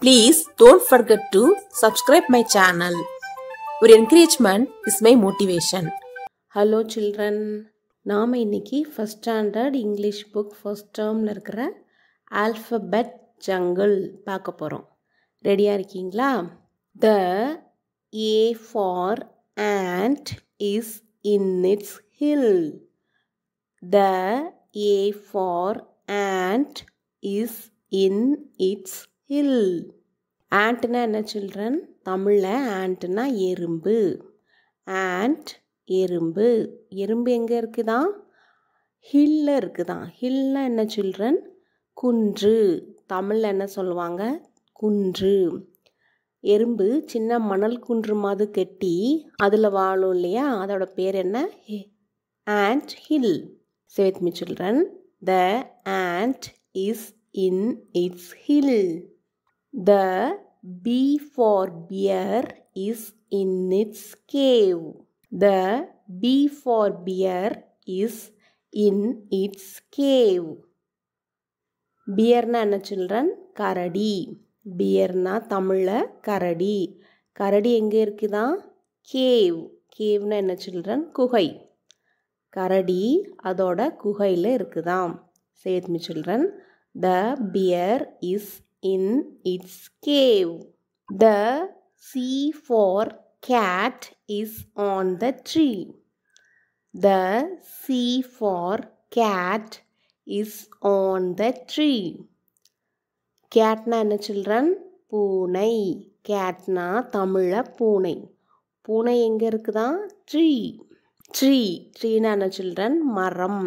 Please don't forget to subscribe my channel. Your encouragement is my motivation. Hello children. நாம இன்னைக்கு first standard English book first termல இருக்கிற alphabet jungle பார்க்க போறோம். ரெடியா இருக்கீங்களா? The A for ant is in its hill. The A for ant is in its hill. Antனா என்ன children? தமிழ்ல antனா எறும்பு. Ant எறும்பு. எறும்பு எங்க இருக்குதா? ஹில்ல இருக்குதா? ஹில்னா என்ன children? குன்று. தமிழ்ல என்ன சொல்லுவாங்க? குன்று. எறும்பு சின்ன மணல் குன்று மாதிரி கட்டி அதுல வாழும் இல்லையா? அதோட பேர் என்ன? Ant hill. Say with me children. The ant is in its hill. The B for bear is in its cave. The B for bear is in its cave. Bear na enna children? கரடி. Bear na தமிழ்ல கரடி. கரடி எங்க இருக்குதா? Cave. Cave na enna children? குகை. கரடி அதோட குகையில இருக்குதாம். Say with me children. The bear is in its cave. The C for cat is on the tree. The C for cat is on the tree. Cat na enna children? பூனை. Cat na தமிழ்ல பூனை. பூனை எங்க இருக்குதா? Tree. Tree. Tree na enna children? மரம்.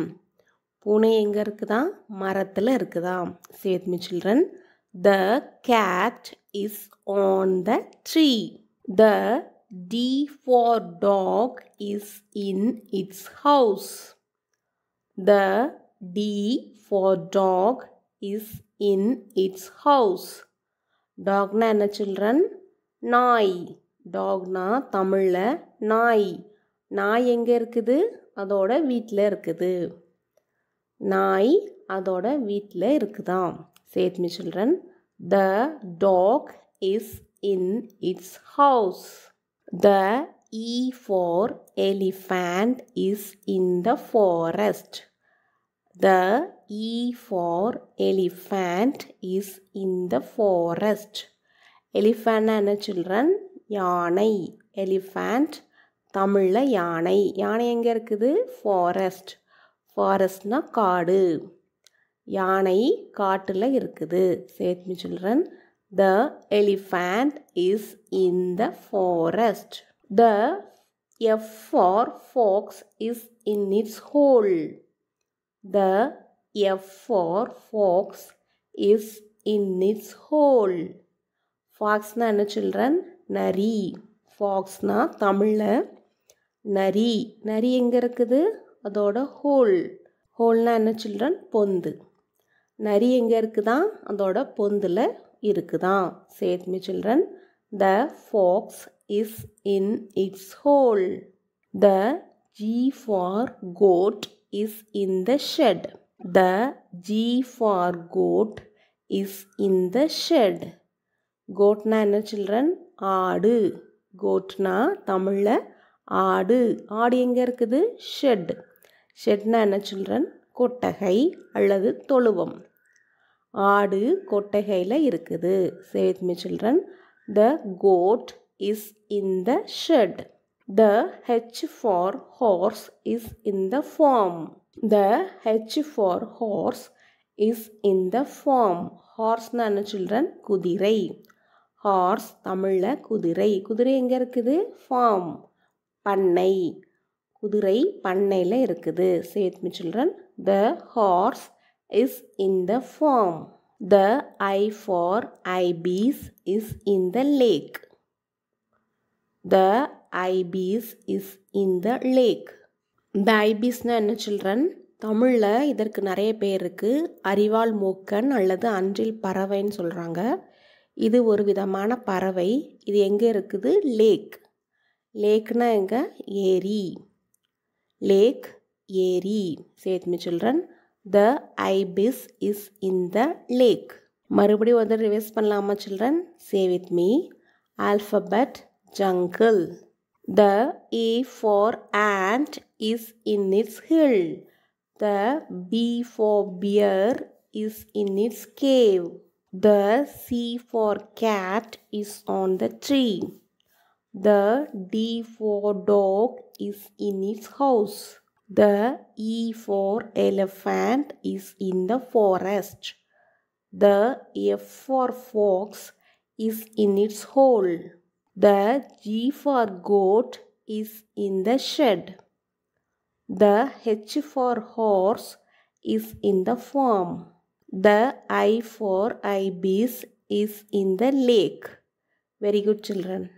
பூனை எங்க இருக்குதா? மரத்துல இருக்குதா? Say with me children. The cat is on the tree. The D for dog is in its house. The D for dog is in its house. Dog na enna children? நாய். Dog na தமிழ்ல நாய். நாய் எங்க இருக்குது? அதோட வீட்ல இருக்குது. நாய் அதோட வீட்ல இருக்குதாம். Say with me children. The dog is in its house. The E for elephant is in the forest. The E for elephant is in the forest. Elephant na enna children? யானை. Elephant தமிழ்ல யானை. யானை எங்க இருக்குது? Forest. Forestனா காடு. யானை காட்டுல இருக்குது. Say with me children. The elephant is in the forest. The F for fox is in its hole. The F for fox is in its hole. Fox na enna children? நரி. Fox na தமிழ்ல நரி. நரி எங்க இருக்குது? அதோட whole. ஹோல்னா என்ன children? பொந்து. நரி எங்க இருக்குதா? அதோட பொந்துல இருக்குதா? Say with me children. The fox is in its hole. The G for goat is in the shed. The G for goat is in the shed. Goat na என்ன children? ஆடு. Goat na தமிழ்ல ஆடு. ஆடு எங்க இருக்குது? Shed. Shed na என்ன children? கொட்டகை அல்லது தொழுவம். ஆடு கொட்டகையில இருக்குது. Say with me children. The goat is in the shed. The H for horse is in the farm. The H for horse is in the farm. Horse na என்ன children? குதிரை. Horse தமிழ்ல குதிரை. குதிரை எங்க இருக்குது? Farm. பண்ணை. குதிரை பண்ணையில இருக்குது. Say with me children. The horse is in the farm. The I for ibis is in the lake. The ibis is in the lake. The ibis na என்ன children? தமிழ்ல இதற்கு நிறைய பேர் இருக்கு. அரிவாள் மூக்கன் அல்லது அன்றில் பறவைன்னு சொல்றாங்க. இது ஒரு விதமான பறவை. இது எங்க இருக்குது? லேக். லேக்னா எங்க? ஏரி. Lake, ஏரி. Say with me children. The ibis is in the lake. மறுபடியும் வந்து ரிவைஸ் பண்ணலாமா children? Say with me. Alphabet jungle. The A for ant is in its hill. The B for bear is in its cave. The C for cat is on the tree. The D for dog is in its house. The E for elephant is in the forest. The F for fox is in its hole. The G for goat is in the shed. The H for horse is in the farm. The I for ibis is in the lake. Very good children.